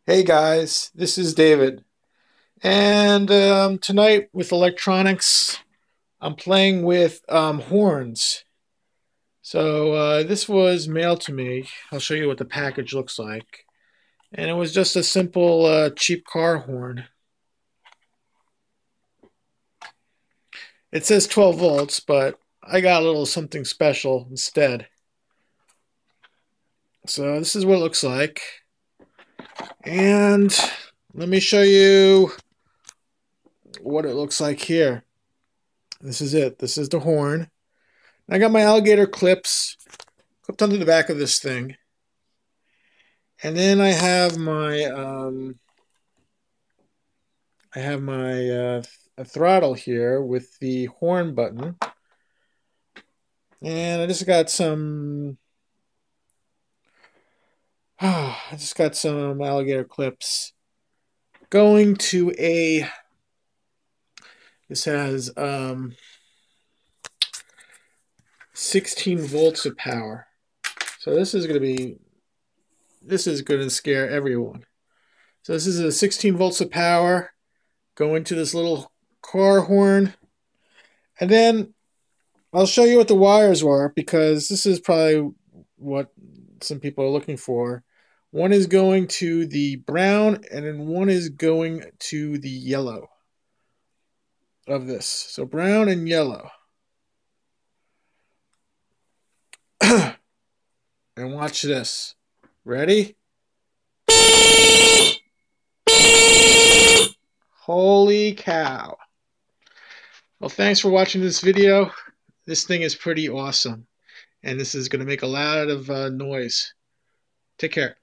Hey guys, this is David, and tonight with electronics, I'm playing with horns. So this was mailed to me. I'll show you what the package looks like, and it was just a simple cheap car horn. It says 12 volts, but I got a little something special instead. So this is what it looks like, and let me show you what it looks like here. This is it. This is the horn. I got my alligator clips clipped onto the back of this thing, and then I have my a throttle here with the horn button, and I just got some alligator clips going to a. This has 16 volts of power, so this is going to scare everyone. So this is a 16 volts of power going to this little car horn. And then I'll show you what the wires were, because this is probably what some people are looking for. One is going to the brown, and then one is going to the yellow of this. So brown and yellow. And watch this. Ready? Holy cow. Well, thanks for watching this video. This thing is pretty awesome, and this is going to make a lot of noise. Take care.